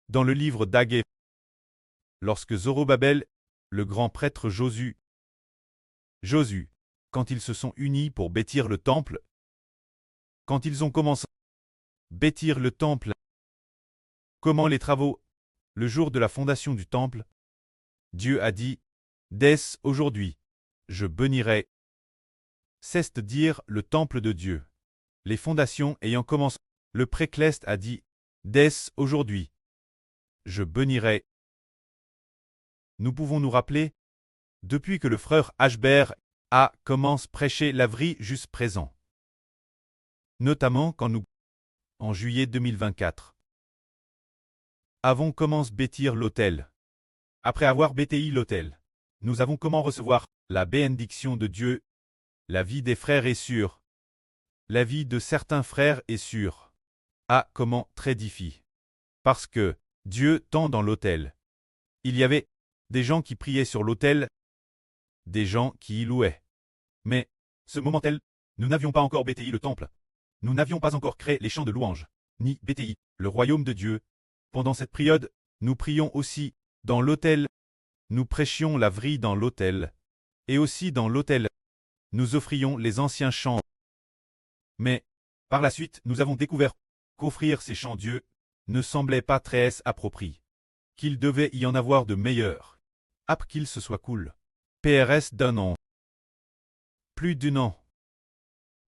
Dans le livre d'Agué, lorsque Zorobabel, le grand prêtre Josué, quand ils se sont unis pour bâtir le temple, quand ils ont commencé à bâtir le temple, comment les travaux, le jour de la fondation du temple, Dieu a dit, dès aujourd'hui, je bénirai, c'est-à-dire le temple de Dieu. Les fondations ayant commencé, le précleste a dit, dès aujourd'hui, je bénirai. Nous pouvons nous rappeler, depuis que le frère Ashbert a commencé prêcher l'Avri jusqu'à présent. Notamment quand nous, en juillet 2024, avons commencé bâtir l'autel. Après avoir bâti l'autel, nous avons comment recevoir la bénédiction de Dieu. La vie des frères est sûre. La vie de certains frères est sûre. Ah, comment très difficile. Parce que Dieu tend dans l'autel. Il y avait des gens qui priaient sur l'autel, des gens qui y louaient. Mais, ce moment-tel, nous n'avions pas encore bâti le temple. Nous n'avions pas encore créé les chants de louange, ni bâti le royaume de Dieu. Pendant cette période, nous prions aussi dans l'autel. Nous prêchions la vie dans l'autel. Et aussi dans l'autel, nous offrions les anciens chants. Mais, par la suite, nous avons découvert qu'offrir ces chants Dieu ne semblait pas très approprié. Qu'il devait y en avoir de meilleurs. Après qu'il se soit cool. PRS d'un an. Plus d'un an.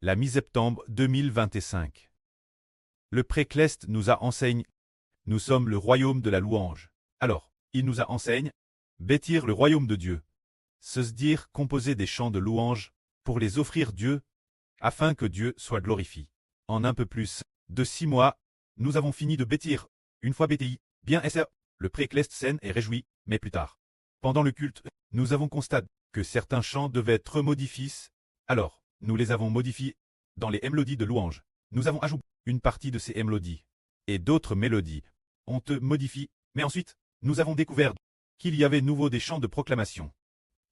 La mi-septembre 2025. Le précleste nous a enseigné. Nous sommes le royaume de la louange. Alors, il nous a enseigné bâtir le royaume de Dieu. Se dire composer des chants de louange pour les offrir Dieu, afin que Dieu soit glorifié. En un peu plus de 6 mois, nous avons fini de bâtir. Une fois bâti, bien le précleste scène est réjoui, mais plus tard. Pendant le culte, nous avons constaté que certains chants devaient être modifiés. Alors, nous les avons modifiés. Dans les mélodies de louange, nous avons ajouté une partie de ces mélodies. Et d'autres mélodies ont été modifiées. Mais ensuite, nous avons découvert qu'il y avait nouveau des chants de proclamation.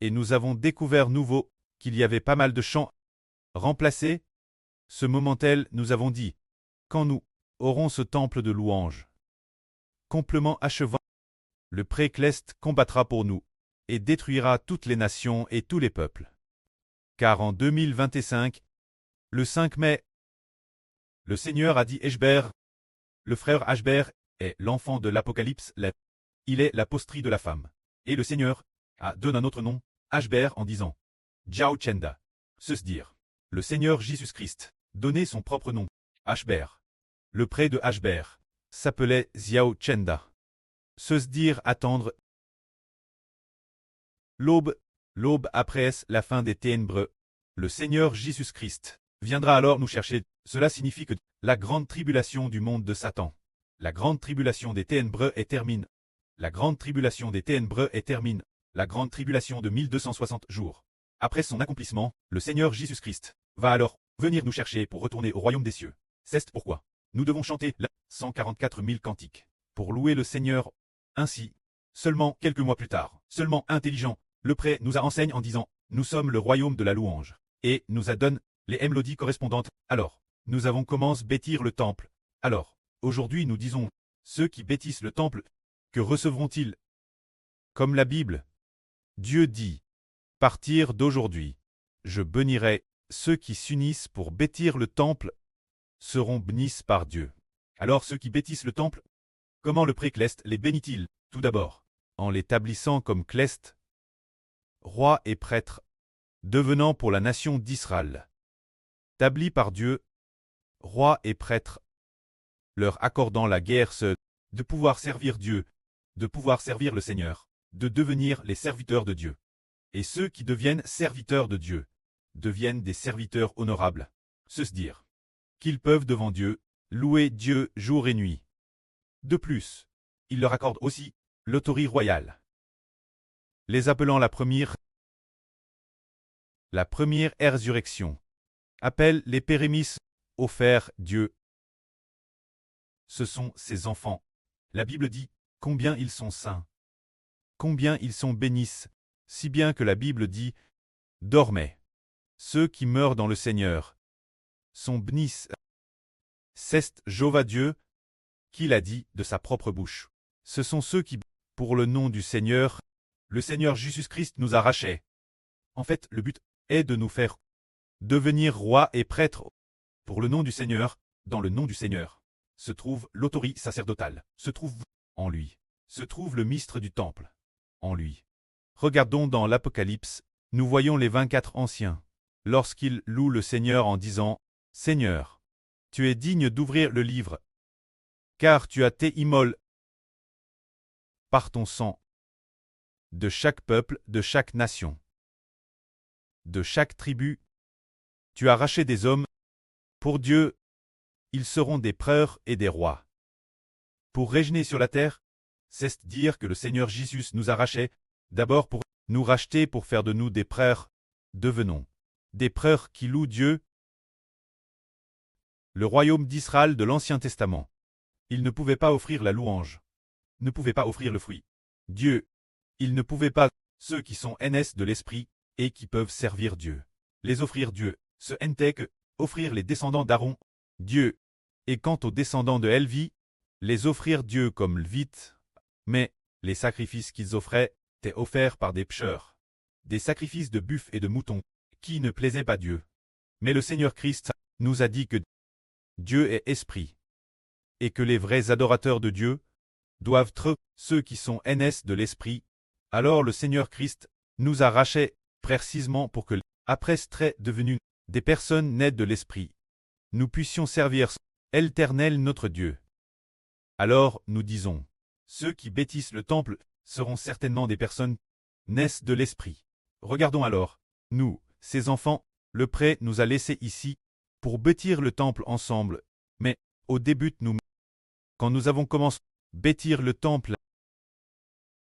Et nous avons découvert nouveau qu'il y avait pas mal de chants remplacés. Ce moment-tel, nous avons dit, quand nous aurons ce temple de louange, complément achevant, le précleste combattra pour nous, et détruira toutes les nations et tous les peuples. Car en 2025, le 5 mai, le Seigneur a dit Ashbert, le frère Ashbert est l'enfant de l'Apocalypse, il est la postrie de la femme. Et le Seigneur a donné un autre nom, Ashbert en disant, Jiao Chenda. Se dire, le Seigneur Jésus-Christ, donnait son propre nom, Ashbert. Le prêtre de Ashbert s'appelait Xiao Chenda. Se dire attendre l'aube après la fin des ténèbres, le Seigneur Jésus-Christ viendra alors nous chercher. Cela signifie que la grande tribulation du monde de Satan, la grande tribulation des ténèbres est terminée. La grande tribulation des ténèbres est terminée. La grande tribulation de 1260 jours. Après son accomplissement, le Seigneur Jésus-Christ va alors venir nous chercher pour retourner au royaume des cieux. C'est pourquoi nous devons chanter 144 000 cantiques pour louer le Seigneur. Ainsi, seulement quelques mois plus tard, seulement intelligent, le prêtre nous a enseigné en disant, nous sommes le royaume de la louange, et nous a donné les mélodies correspondantes. Alors, nous avons commencé à bâtir le temple. Alors, aujourd'hui nous disons, ceux qui bâtissent le temple, que recevront-ils? Comme la Bible, Dieu dit, partir d'aujourd'hui, je bénirai, ceux qui s'unissent pour bâtir le temple seront bénis par Dieu. Alors ceux qui bâtissent le temple, comment le précleste les bénit-il? Tout d'abord, en l'établissant comme cleste, roi et prêtre, devenant pour la nation d'Israël, établi par Dieu, roi et prêtre, leur accordant la guerre de pouvoir servir Dieu, de pouvoir servir le Seigneur, de devenir les serviteurs de Dieu. Et ceux qui deviennent serviteurs de Dieu, deviennent des serviteurs honorables. Se dire qu'ils peuvent devant Dieu, louer Dieu jour et nuit. De plus, il leur accorde aussi l'autorité royale. Les appelant la première résurrection. Appelle les pérémisses, offerts Dieu. Ce sont ses enfants. La Bible dit, combien ils sont saints. Combien ils sont bénis, si bien que la Bible dit, dormez. Ceux qui meurent dans le Seigneur sont bénis. C'est Jéhovah Dieu qui l'a dit de sa propre bouche. Ce sont ceux qui, pour le nom du Seigneur, le Seigneur Jésus-Christ nous arrachait. En fait, le but est de nous faire devenir rois et prêtres. Pour le nom du Seigneur, dans le nom du Seigneur, se trouve l'autorité sacerdotale, se trouve en lui, se trouve le ministre du temple, en lui. Regardons dans l'Apocalypse, nous voyons les 24 anciens, lorsqu'ils louent le Seigneur en disant « Seigneur, tu es digne d'ouvrir le livre, car tu as été immolé par ton sang, de chaque peuple, de chaque nation, de chaque tribu, tu as racheté des hommes, pour Dieu, ils seront des prêtres et des rois. Pour régner sur la terre, c'est dire que le Seigneur Jésus nous a rachetés, d'abord pour nous racheter pour faire de nous des prêtres, devenons des prêtres qui louent Dieu. Le royaume d'Israël de l'Ancien Testament. Il ne pouvait pas offrir la louange, ne pouvait pas offrir le fruit. Dieu, il ne pouvait pas, ceux qui sont NS de l'Esprit, et qui peuvent servir Dieu. Les offrir Dieu, ce NTEC, offrir les descendants d'Aaron, Dieu. Et quant aux descendants de Elvi, les offrir Dieu comme Levite, mais les sacrifices qu'ils offraient étaient offerts par des pêcheurs, des sacrifices de buffles et de moutons, qui ne plaisaient pas Dieu. Mais le Seigneur Christ nous a dit que Dieu est esprit, et que les vrais adorateurs de Dieu doivent être ceux qui sont NS de l'Esprit. Alors le Seigneur Christ nous a rachetés précisément pour que, après être devenus des personnes nées de l'Esprit, nous puissions servir l'Éternel notre Dieu. Alors nous disons, ceux qui bâtissent le temple seront certainement des personnes nées de l'Esprit. Regardons alors, nous, ces enfants, le prêtre nous a laissés ici pour bâtir le temple ensemble, mais au début quand nous avons commencé à bâtir le temple,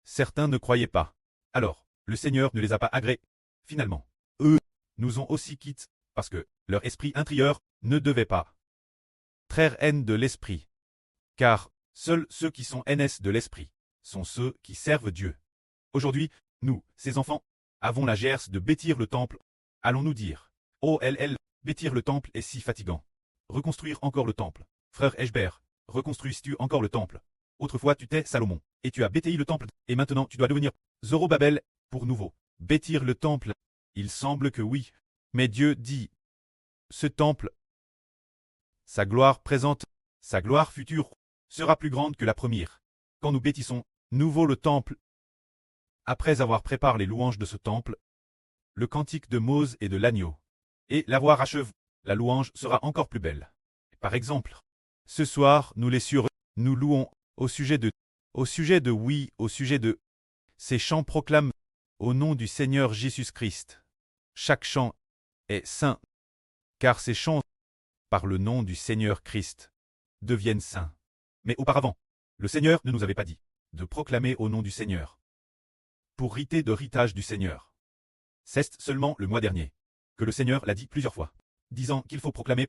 certains ne croyaient pas. Alors, le Seigneur ne les a pas agréés. Finalement, eux nous ont aussi quittés, parce que leur esprit intérieur ne devait pas traire haine de l'esprit. Car seuls ceux qui sont NS de l'esprit sont ceux qui servent Dieu. Aujourd'hui, nous, ces enfants, avons la gerce de bâtir le temple. Allons-nous dire, oh bâtir le temple est si fatigant. Reconstruire encore le temple. Frère Eshbert, reconstruis-tu encore le temple? Autrefois tu t'es Salomon, et tu as bâti le temple, et maintenant tu dois devenir Zorobabel, pour nouveau. Bâtir le temple? Il semble que oui. Mais Dieu dit, ce temple, sa gloire présente, sa gloire future, sera plus grande que la première. Quand nous bâtissons nouveau le temple, après avoir préparé les louanges de ce temple, le cantique de Mose et de l'agneau, et l'avoir achevé, la louange sera encore plus belle. Par exemple, ce soir, nous nous louons au sujet de ces chants proclament au nom du Seigneur Jésus-Christ. Chaque chant est saint, car ces chants, par le nom du Seigneur Christ, deviennent saints. Mais auparavant, le Seigneur ne nous avait pas dit de proclamer au nom du Seigneur, pour riter de ritage du Seigneur. C'est seulement le mois dernier que le Seigneur l'a dit plusieurs fois, disant qu'il faut proclamer,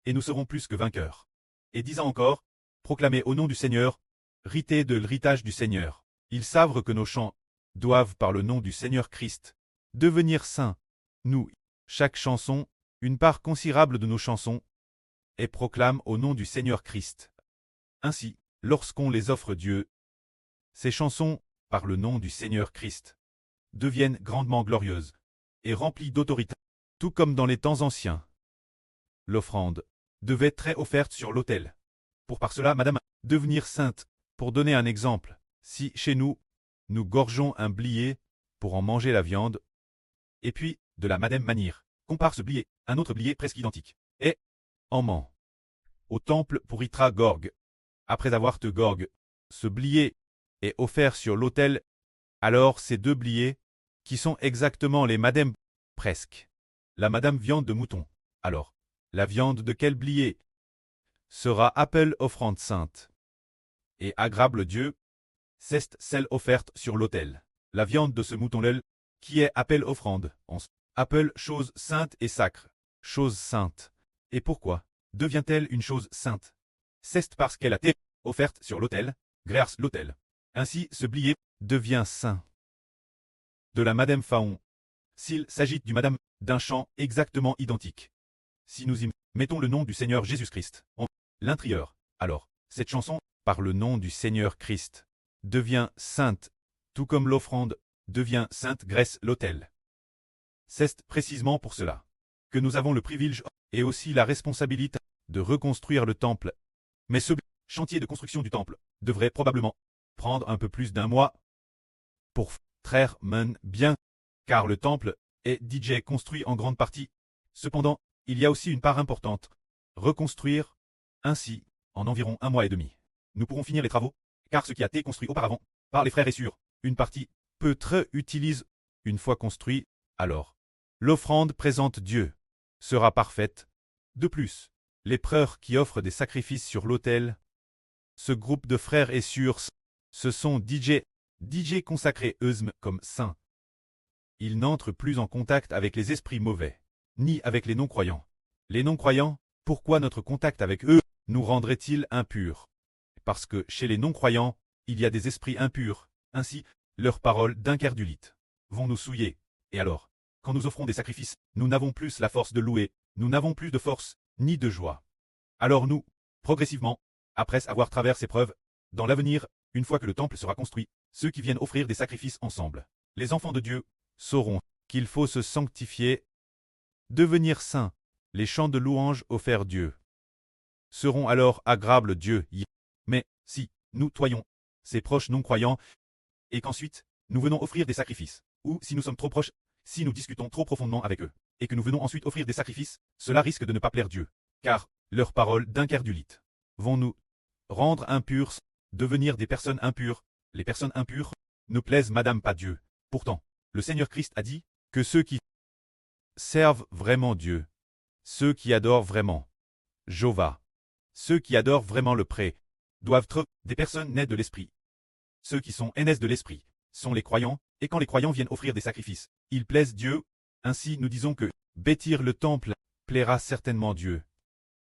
et nous serons plus que vainqueurs. Et disant encore, proclamer au nom du Seigneur, riter de l'héritage du Seigneur. Ils savent que nos chants doivent, par le nom du Seigneur Christ, devenir saints. Nous, chaque chanson, une part considérable de nos chansons, et proclame au nom du Seigneur Christ. Ainsi, lorsqu'on les offre Dieu, ces chansons, par le nom du Seigneur Christ, deviennent grandement glorieuses et remplies d'autorité, tout comme dans les temps anciens. L'offrande devait être offerte sur l'autel. Pour par cela, madame, devenir sainte. Pour donner un exemple, si chez nous, nous gorgeons un blier pour en manger la viande, et puis, de la même manière, compare ce blier, un autre blier presque identique, et en ment. Au temple pour Itra Gorg. Après avoir te Gorg, ce blier est offert sur l'autel, alors ces deux bliers, qui sont exactement les madame, presque, la madame viande de mouton, alors, la viande de quel blier sera appel offrande sainte et agréable Dieu, c'est celle offerte sur l'autel. La viande de ce mouton-là, qui est appel offrande, on appelle chose sainte et sacre, chose sainte. Et pourquoi devient-elle une chose sainte? C'est parce qu'elle a été offerte sur l'autel, grâce l'autel. Ainsi ce blier devient saint. De la madame Faon. S'il s'agit du madame d'un chant exactement identique. Si nous y mettons le nom du Seigneur Jésus-Christ en l'intérieur, alors, cette chanson par le nom du Seigneur Christ, devient sainte, tout comme l'offrande devient sainte graisse l'autel. C'est précisément pour cela que nous avons le privilège et aussi la responsabilité de reconstruire le temple. Mais ce chantier de construction du temple devrait probablement prendre un peu plus d'un mois pour faire bien, car le temple est déjà construit en grande partie. Cependant, il y a aussi une part importante. Reconstruire, ainsi, en environ un mois et demi. Nous pourrons finir les travaux, car ce qui a été construit auparavant, par les frères est sûr, une partie peut être utilisée une fois construit, alors l'offrande présente Dieu sera parfaite. De plus, les prêtres qui offrent des sacrifices sur l'autel, ce groupe de frères est sûr, ce sont DJ consacrés eux comme saints. Ils n'entrent plus en contact avec les esprits mauvais, ni avec les non-croyants. Les non-croyants, pourquoi notre contact avec eux nous rendrait-il impurs? Parce que chez les non-croyants, il y a des esprits impurs, ainsi, leurs paroles d'incrédulité vont nous souiller. Et alors, quand nous offrons des sacrifices, nous n'avons plus la force de louer, nous n'avons plus de force, ni de joie. Alors nous, progressivement, après avoir traversé ces preuves, dans l'avenir, une fois que le temple sera construit, ceux qui viennent offrir des sacrifices ensemble, les enfants de Dieu, sauront qu'il faut se sanctifier, devenir saints. Les chants de louange offerts Dieu seront alors agréables Dieu. Mais si nous toyons ces proches non-croyants et qu'ensuite nous venons offrir des sacrifices, ou si nous sommes trop proches, si nous discutons trop profondément avec eux, et que nous venons ensuite offrir des sacrifices, cela risque de ne pas plaire Dieu, car leurs paroles d'incrédulité vont nous rendre impurs, devenir des personnes impures. Les personnes impures ne plaisent madame pas Dieu. Pourtant, le Seigneur Christ a dit que ceux qui servent vraiment Dieu, ceux qui adorent vraiment Jéhovah, ceux qui adorent vraiment le pré, doivent être des personnes nées de l'Esprit. Ceux qui sont aînés de l'Esprit sont les croyants, et quand les croyants viennent offrir des sacrifices, ils plaisent Dieu. Ainsi nous disons que bâtir le temple plaira certainement Dieu.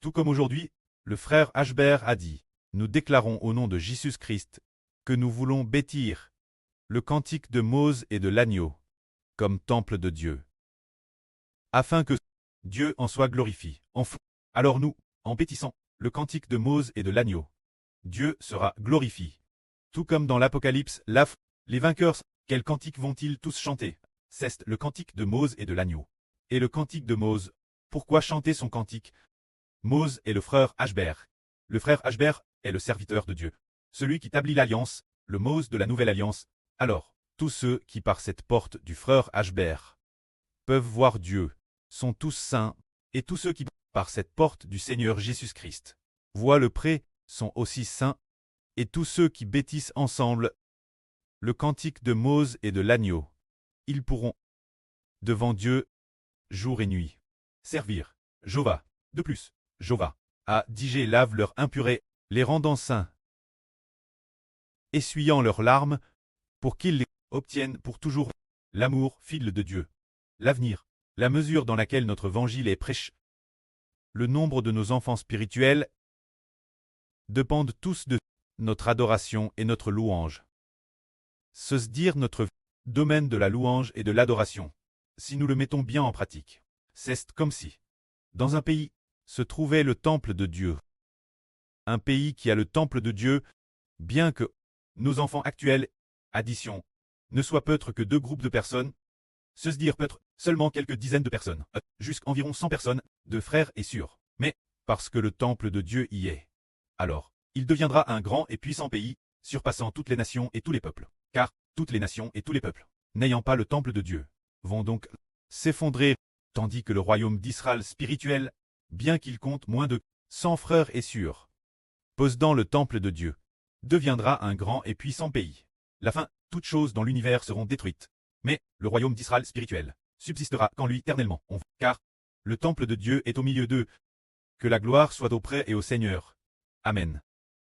Tout comme aujourd'hui, le frère Ashbert a dit, nous déclarons au nom de Jésus-Christ que nous voulons bâtir le cantique de Mose et de l'agneau comme temple de Dieu, afin que Dieu en soit glorifié. Alors nous, en bâtissant le cantique de Mose et de l'agneau, Dieu sera glorifié. Tout comme dans l'Apocalypse, les vainqueurs, quel cantique vont-ils tous chanter? C'est le cantique de Mose et de l'agneau. Et le cantique de Mose, pourquoi chanter son cantique? Mose est le frère Ashbert. Le frère Ashbert est le serviteur de Dieu, celui qui établit l'alliance, le Mose de la nouvelle alliance. Alors, tous ceux qui par cette porte du frère Ashbert peuvent voir Dieu, sont tous saints, et tous ceux qui par cette porte du Seigneur Jésus-Christ voient le pré, sont aussi saints, et tous ceux qui bâtissent ensemble le cantique de Mose et de l'agneau, ils pourront, devant Dieu, jour et nuit, servir Jéhovah. De plus, Jéhovah a digé lave leur impuré, les rendant saints, essuyant leurs larmes, pour qu'ils obtiennent pour toujours l'amour fil de Dieu. L'avenir, la mesure dans laquelle notre évangile est prêché, le nombre de nos enfants spirituels dépendent tous de notre adoration et notre louange. Se dire notre domaine de la louange et de l'adoration, si nous le mettons bien en pratique, c'est comme si, dans un pays, se trouvait le temple de Dieu. Un pays qui a le temple de Dieu, bien que nos enfants actuels, addition, ne soient peut-être que 2 groupes de personnes, se dire peut-être seulement quelques dizaines de personnes, jusqu'environ 100 personnes, de frères et sœurs. Mais, parce que le temple de Dieu y est, alors, il deviendra un grand et puissant pays, surpassant toutes les nations et tous les peuples. Car, toutes les nations et tous les peuples, n'ayant pas le temple de Dieu, vont donc s'effondrer, tandis que le royaume d'Israël spirituel, bien qu'il compte moins de 100 frères et sœurs, possédant le temple de Dieu, deviendra un grand et puissant pays. La fin, toutes choses dans l'univers seront détruites. Mais le royaume d'Israël spirituel subsistera qu'en lui éternellement. Car le temple de Dieu est au milieu d'eux. Que la gloire soit auprès et au Seigneur. Amen.